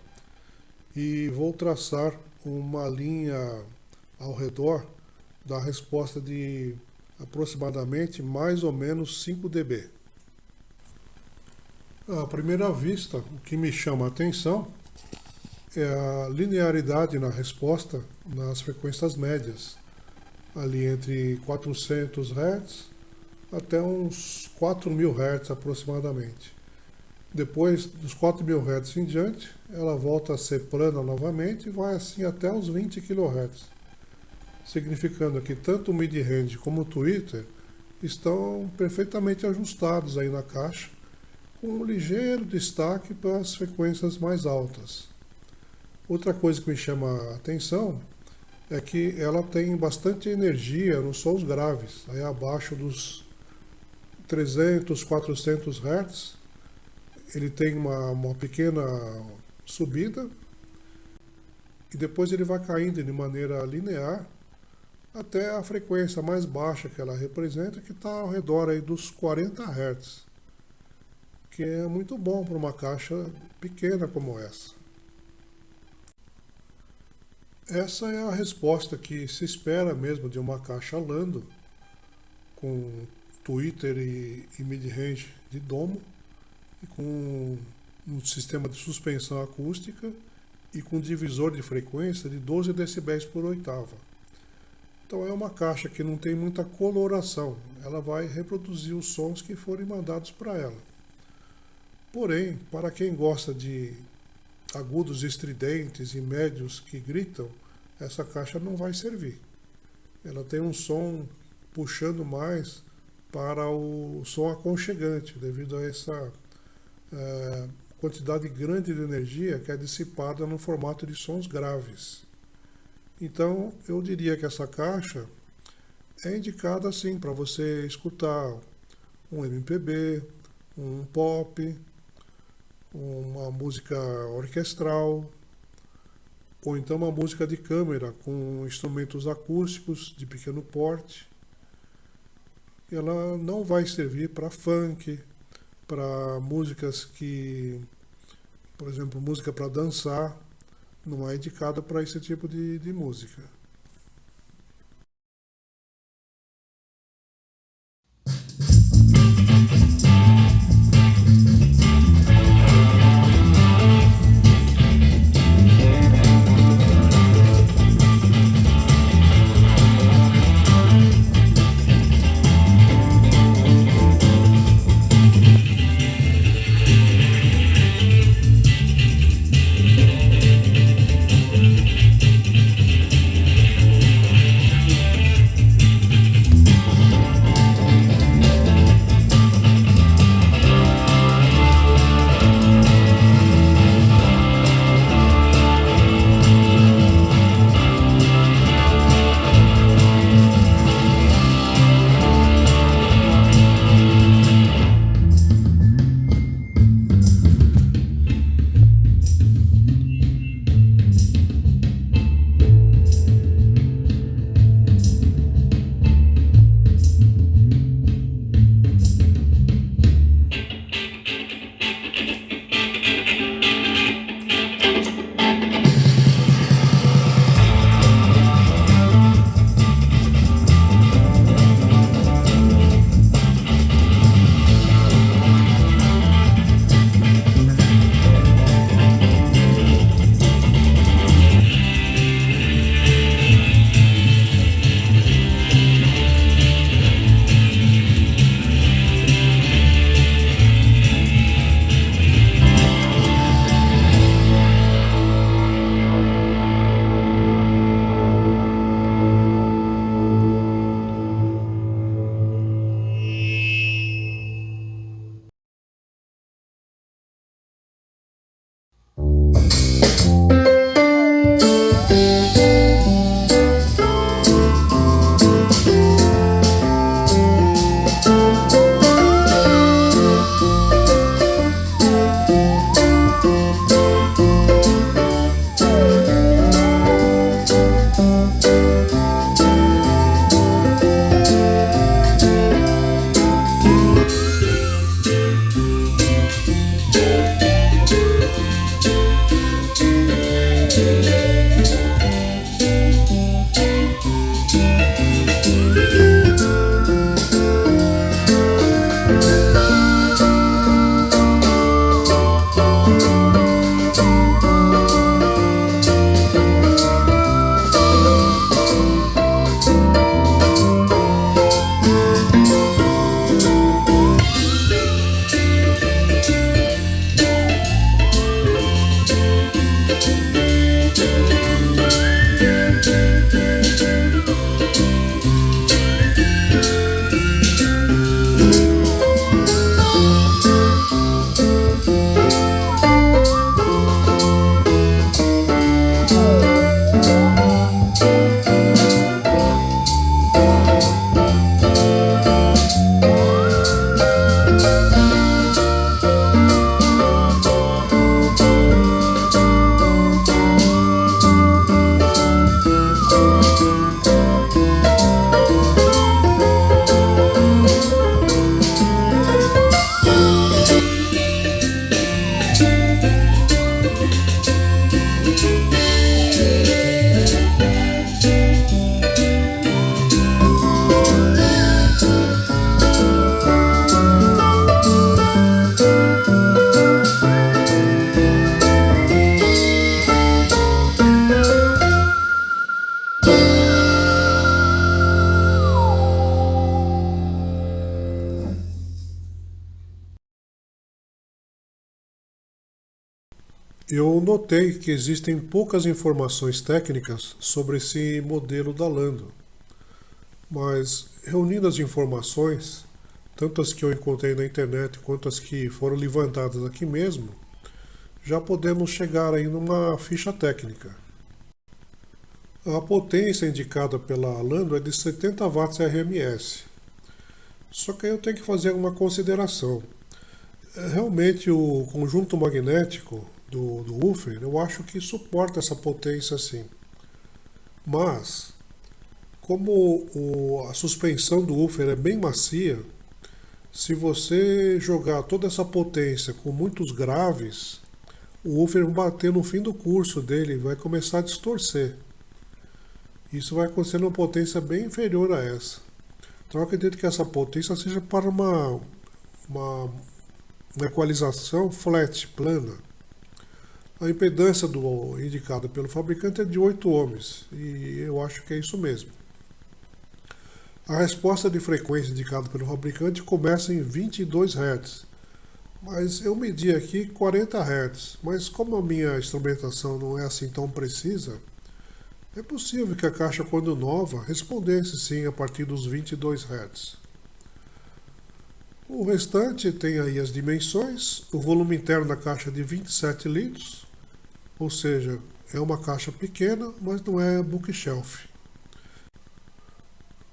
e vou traçar uma linha ao redor da resposta de aproximadamente mais ou menos 5 dB. À primeira vista, o que me chama a atenção é a linearidade na resposta nas frequências médias, ali entre 400 Hz até uns 4.000 Hz aproximadamente. Depois dos 4.000 Hz em diante, ela volta a ser plana novamente e vai assim até os 20 kHz, significando que tanto o mid-range como o tweeter estão perfeitamente ajustados aí na caixa, com um ligeiro destaque para as frequências mais altas. Outra coisa que me chama a atenção é que ela tem bastante energia nos sons graves, aí abaixo dos 300, 400 Hz, ele tem uma pequena subida e depois ele vai caindo de maneira linear até a frequência mais baixa que ela representa, que está ao redor aí dos 40 Hz, que é muito bom para uma caixa pequena como essa. Essa é a resposta que se espera mesmo de uma caixa Lando, com tweeter e mid-range de domo, e com um sistema de suspensão acústica e com divisor de frequência de 12 decibéis por oitava. Então é uma caixa que não tem muita coloração, ela vai reproduzir os sons que forem mandados para ela. Porém, para quem gosta de agudos estridentes e médios que gritam, essa caixa não vai servir. Ela tem um som puxando mais para o som aconchegante, devido a essa quantidade grande de energia que é dissipada no formato de sons graves. Então, eu diria que essa caixa é indicada sim para você escutar um MPB, um pop, uma música orquestral, ou então uma música de câmera com instrumentos acústicos de pequeno porte. Ela não vai servir para funk, para músicas que, por exemplo, música para dançar, não é indicada para esse tipo de música. Eu notei que existem poucas informações técnicas sobre esse modelo da Lando, mas reunindo as informações, tanto as que eu encontrei na internet quanto as que foram levantadas aqui mesmo, já podemos chegar aí numa ficha técnica. A potência indicada pela Lando é de 70 watts RMS. Só que aí eu tenho que fazer uma consideração. Realmente o conjunto magnético do woofer, eu acho que suporta essa potência sim. Mas, como a suspensão do woofer é bem macia, se você jogar toda essa potência com muitos graves, o woofer vai bater no fim do curso dele e vai começar a distorcer. Isso vai acontecer numa potência bem inferior a essa. Então eu acredito que essa potência seja para uma, uma equalização flat, plana. A impedância indicada pelo fabricante é de 8 ohms, e eu acho que é isso mesmo. A resposta de frequência indicada pelo fabricante começa em 22 Hz, mas eu medi aqui 40 Hz, mas como a minha instrumentação não é assim tão precisa, é possível que a caixa, quando nova, respondesse sim a partir dos 22 Hz. O restante tem aí as dimensões, o volume interno da caixa é de 27 litros, ou seja, é uma caixa pequena, mas não é bookshelf.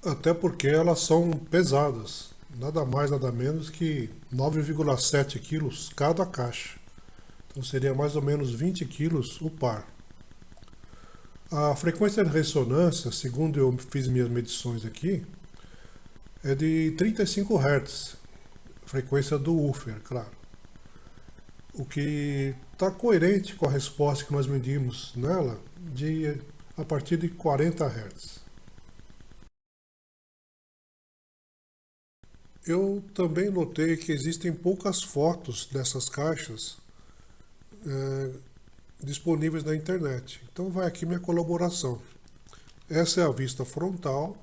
Até porque elas são pesadas, nada mais nada menos que 9,7 quilos cada caixa. Então seria mais ou menos 20 quilos o par. A frequência de ressonância, segundo eu fiz minhas medições aqui, é de 35 Hz, frequência do woofer, claro. O que está coerente com a resposta que nós medimos nela a partir de 40 Hz. Eu também notei que existem poucas fotos dessas caixas eh, disponíveis na internet. Então vai aqui minha colaboração. Essa é a vista frontal,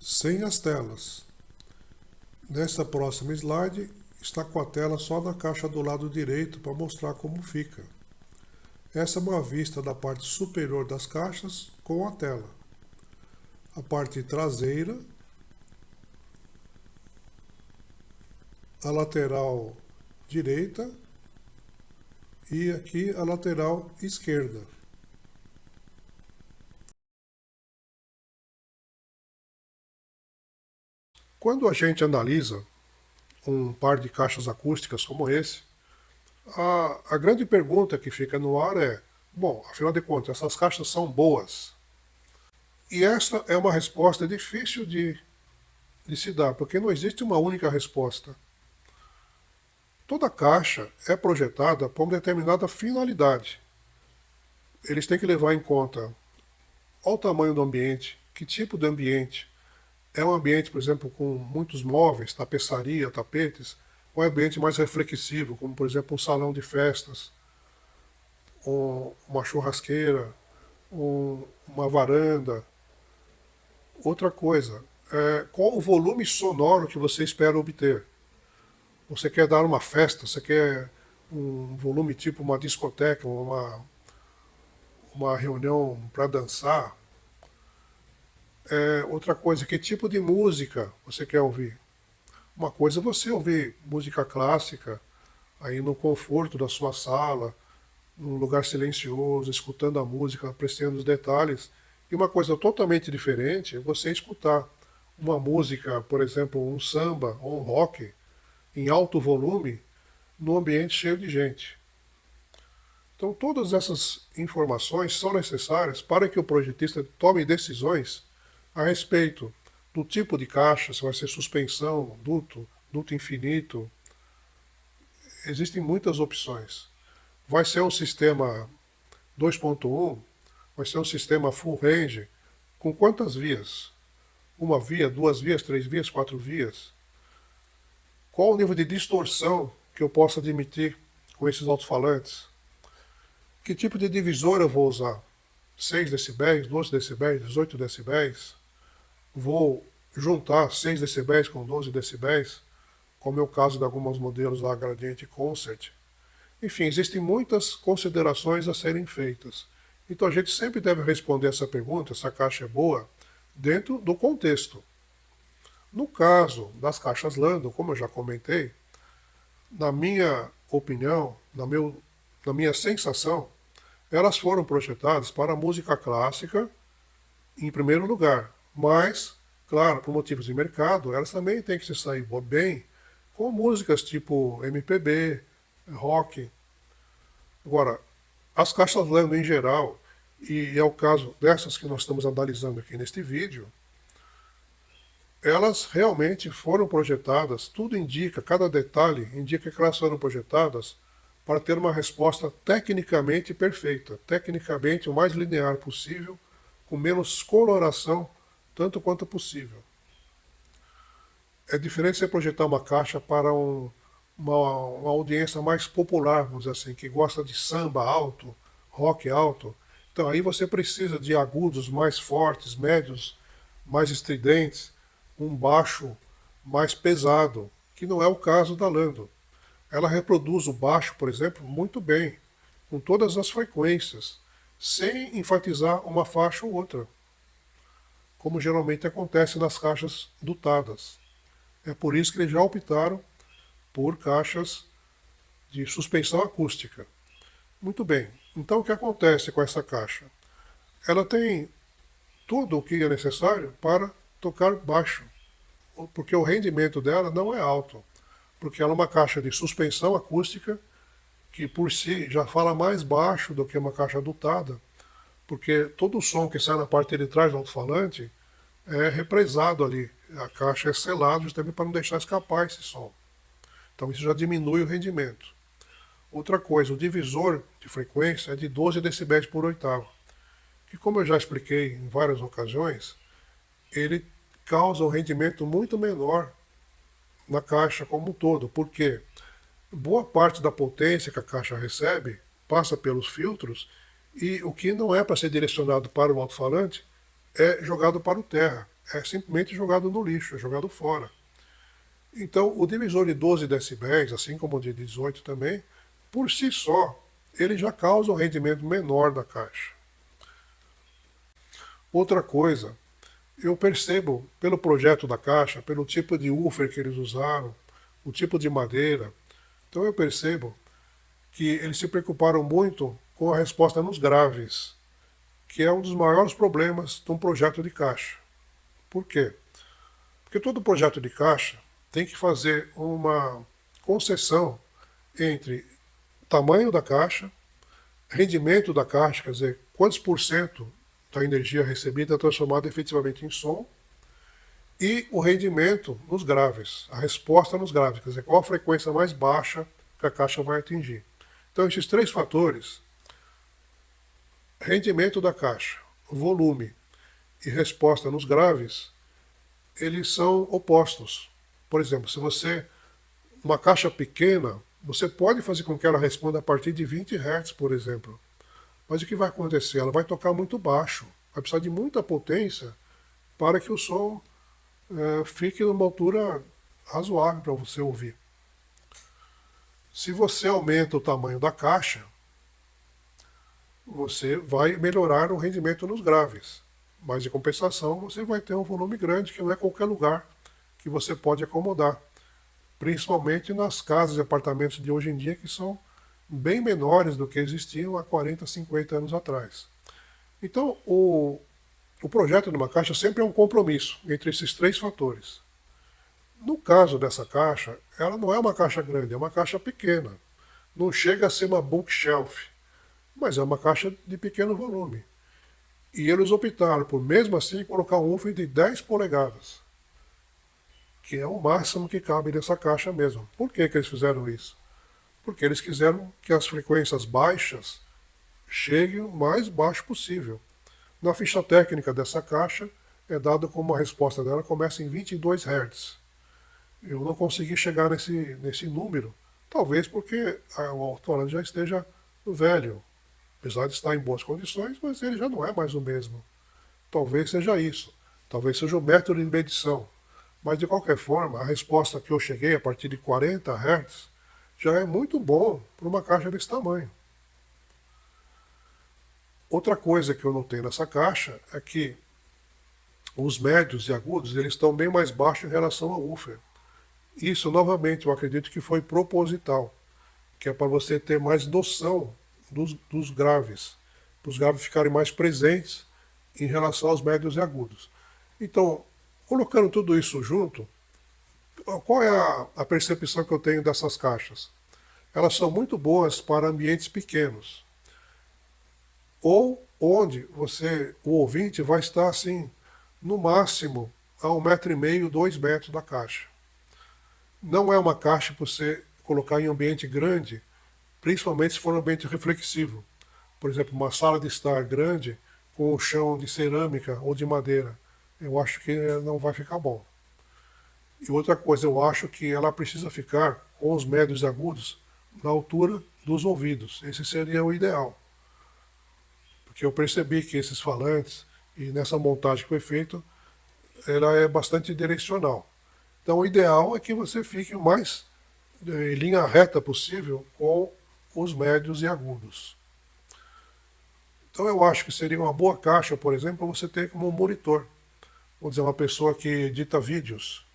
sem as telas. Nessa próxima slide está com a tela só na caixa do lado direito para mostrar como fica. Essa é uma vista da parte superior das caixas com a tela. A parte traseira, a lateral direita e aqui a lateral esquerda. Quando a gente analisa um par de caixas acústicas como esse, a grande pergunta que fica no ar é: bom, afinal de contas, essas caixas são boas? E essa é uma resposta difícil de se dar, porque não existe uma única resposta. Toda caixa é projetada para uma determinada finalidade. Eles têm que levar em conta o tamanho do ambiente, que tipo de ambiente. É um ambiente, por exemplo, com muitos móveis, tapeçaria, tapetes, ou é um ambiente mais reflexivo, como por exemplo um salão de festas, ou uma churrasqueira, ou uma varanda. Outra coisa, qual o volume sonoro que você espera obter? Você quer dar uma festa, você quer um volume tipo uma discoteca, uma reunião para dançar? Outra coisa, que tipo de música você quer ouvir? Uma coisa é você ouvir música clássica, aí no conforto da sua sala, num lugar silencioso, escutando a música, apreciando os detalhes. E uma coisa totalmente diferente é você escutar uma música, por exemplo, um samba ou um rock, em alto volume, num ambiente cheio de gente. Então, todas essas informações são necessárias para que o projetista tome decisões a respeito do tipo de caixa, se vai ser suspensão, duto infinito. Existem muitas opções. Vai ser um sistema 2.1, vai ser um sistema full range, com quantas vias? Uma via, duas vias, três vias, quatro vias? Qual o nível de distorção que eu posso admitir com esses alto-falantes? Que tipo de divisor eu vou usar? 6 decibéis, 12 decibéis, 18 decibéis? Vou juntar 6 decibéis com 12 decibéis, como é o caso de alguns modelos lá, Gradiente Concert. Enfim, existem muitas considerações a serem feitas. Então a gente sempre deve responder essa pergunta, essa caixa é boa, dentro do contexto. No caso das caixas Landon, como eu já comentei, na minha opinião, na minha sensação, elas foram projetadas para a música clássica em primeiro lugar. Mas, claro, por motivos de mercado, elas também têm que se sair bem com músicas tipo MPB, rock. Agora, as caixas Landon em geral, e é o caso dessas que nós estamos analisando aqui neste vídeo, elas realmente foram projetadas, tudo indica, cada detalhe indica que elas foram projetadas para ter uma resposta tecnicamente perfeita, tecnicamente o mais linear possível, com menos coloração, tanto quanto possível. É diferente você projetar uma caixa para uma audiência mais popular, vamos dizer assim, que gosta de samba alto, rock alto. Então aí você precisa de agudos mais fortes, médios mais estridentes, um baixo mais pesado, que não é o caso da Landon. Ela reproduz o baixo, por exemplo, muito bem, com todas as frequências, sem enfatizar uma faixa ou outra, como geralmente acontece nas caixas dutadas. É por isso que eles já optaram por caixas de suspensão acústica. Muito bem, então o que acontece com essa caixa? Ela tem tudo o que é necessário para tocar baixo, porque o rendimento dela não é alto, porque ela é uma caixa de suspensão acústica que por si já fala mais baixo do que uma caixa dutada, porque todo o som que sai na parte de trás do alto-falante é represado ali. A caixa é selada justamente para não deixar escapar esse som. Então isso já diminui o rendimento. Outra coisa, o divisor de frequência é de 12 decibéis por oitava, que como eu já expliquei em várias ocasiões, ele causa um rendimento muito menor na caixa como um todo, porque boa parte da potência que a caixa recebe passa pelos filtros e o que não é para ser direcionado para o alto-falante é jogado para o terra, é simplesmente jogado no lixo, é jogado fora. Então, o divisor de 12 decibéis, assim como o de 18 também, por si só, ele já causa um rendimento menor da caixa. Outra coisa, eu percebo pelo projeto da caixa, pelo tipo de woofer que eles usaram, o tipo de madeira, então eu percebo que eles se preocuparam muito com a resposta nos graves, que é um dos maiores problemas de um projeto de caixa. Por quê? Porque todo projeto de caixa tem que fazer uma concessão entre tamanho da caixa, rendimento da caixa, quer dizer, quantos por cento da energia recebida é transformada efetivamente em som, e o rendimento nos graves, a resposta nos graves, quer dizer, qual a frequência mais baixa que a caixa vai atingir. Então, esses três fatores, rendimento da caixa, volume e resposta nos graves, eles são opostos. Por exemplo, se você, uma caixa pequena, você pode fazer com que ela responda a partir de 20 Hz, por exemplo. Mas o que vai acontecer? Ela vai tocar muito baixo, vai precisar de muita potência para que o som fique numa altura razoável para você ouvir. Se você aumenta o tamanho da caixa, você vai melhorar o rendimento nos graves. Mas, em compensação, você vai ter um volume grande, que não é qualquer lugar que você pode acomodar. Principalmente nas casas e apartamentos de hoje em dia, que são bem menores do que existiam há 40, 50 anos atrás. Então, o projeto de uma caixa sempre é um compromisso entre esses três fatores. No caso dessa caixa, ela não é uma caixa grande, é uma caixa pequena. Não chega a ser uma bookshelf, mas é uma caixa de pequeno volume. E eles optaram por, mesmo assim, colocar um woofer de 10 polegadas, que é o máximo que cabe nessa caixa mesmo. Por que eles fizeram isso? Porque eles quiseram que as frequências baixas cheguem o mais baixo possível. Na ficha técnica dessa caixa, é dado como a resposta dela começa em 22 Hz. Eu não consegui chegar nesse número, talvez porque o alto-falante já esteja velho, apesar de estar em boas condições, mas ele já não é mais o mesmo. Talvez seja isso, talvez seja o método de medição. Mas de qualquer forma, a resposta que eu cheguei a partir de 40 Hz já é muito bom para uma caixa desse tamanho. Outra coisa que eu notei nessa caixa é que os médios e agudos eles estão bem mais baixos em relação ao woofer. Isso, novamente, eu acredito que foi proposital, que é para você ter mais noção dos graves, para os graves ficarem mais presentes em relação aos médios e agudos. Então, colocando tudo isso junto, qual é a percepção que eu tenho dessas caixas? Elas são muito boas para ambientes pequenos, ou onde o ouvinte vai estar assim, no máximo a 1,5 m, 2 metros da caixa. Não é uma caixa para você colocar em ambiente grande, principalmente se for um ambiente reflexivo. Por exemplo, uma sala de estar grande com o chão de cerâmica ou de madeira. Eu acho que não vai ficar bom. E outra coisa, eu acho que ela precisa ficar com os médios e agudos na altura dos ouvidos. Esse seria o ideal. Porque eu percebi que esses falantes, e nessa montagem que foi feita, ela é bastante direcional. Então o ideal é que você fique o mais em linha reta possível com os médios e agudos. Então eu acho que seria uma boa caixa, por exemplo, para você ter como um monitor. Vamos dizer, uma pessoa que edita vídeos,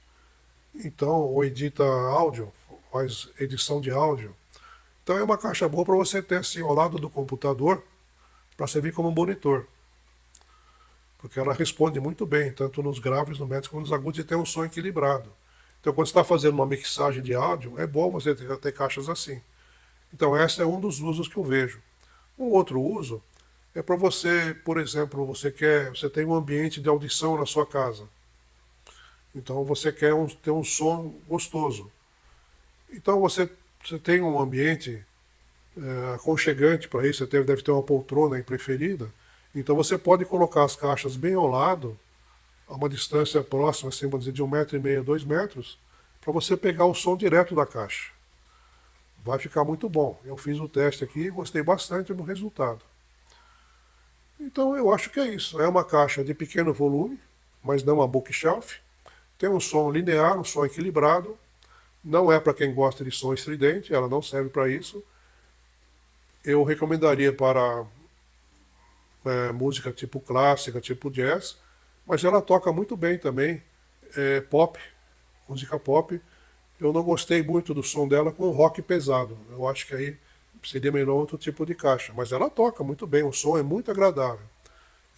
então, ou edita áudio, faz edição de áudio. Então é uma caixa boa para você ter assim ao lado do computador, para servir como um monitor. Porque ela responde muito bem, tanto nos graves, no médio, como nos agudos, e tem um som equilibrado. Então quando você está fazendo uma mixagem de áudio, é bom você ter caixas assim. Então esse é um dos usos que eu vejo. Um outro uso é para você, por exemplo, você tem um ambiente de audição na sua casa. Então você quer ter um som gostoso. Então você tem um ambiente aconchegante para isso, você deve ter uma poltrona aí preferida. Então você pode colocar as caixas bem ao lado, a uma distância próxima, assim, vamos dizer, de 1,5 m, 2 metros, para você pegar o som direto da caixa. Vai ficar muito bom. Eu fiz o teste aqui e gostei bastante do resultado. Então eu acho que é isso. É uma caixa de pequeno volume, mas não uma bookshelf. Tem um som linear, um som equilibrado. Não é para quem gosta de som estridente, ela não serve para isso. Eu recomendaria para música tipo clássica, tipo jazz, mas ela toca muito bem também pop, música pop. Eu não gostei muito do som dela com rock pesado. Eu acho que aí seria melhor outro tipo de caixa, mas ela toca muito bem, o som é muito agradável.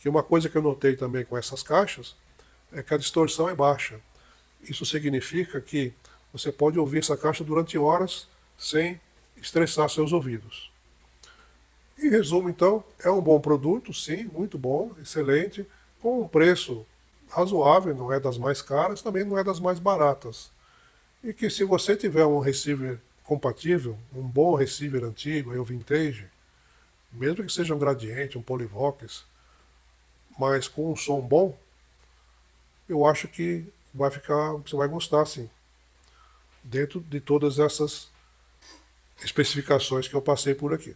E uma coisa que eu notei também com essas caixas é que a distorção é baixa. Isso significa que você pode ouvir essa caixa durante horas sem estressar seus ouvidos. Em resumo, então, é um bom produto, sim, muito bom, excelente, com um preço razoável, não é das mais caras, também não é das mais baratas. E que se você tiver um receiver compatível, um bom receiver antigo, o vintage, mesmo que seja um Gradiente, um Polivox, mas com um som bom, eu acho que você vai gostar sim, dentro de todas essas especificações que eu passei por aqui.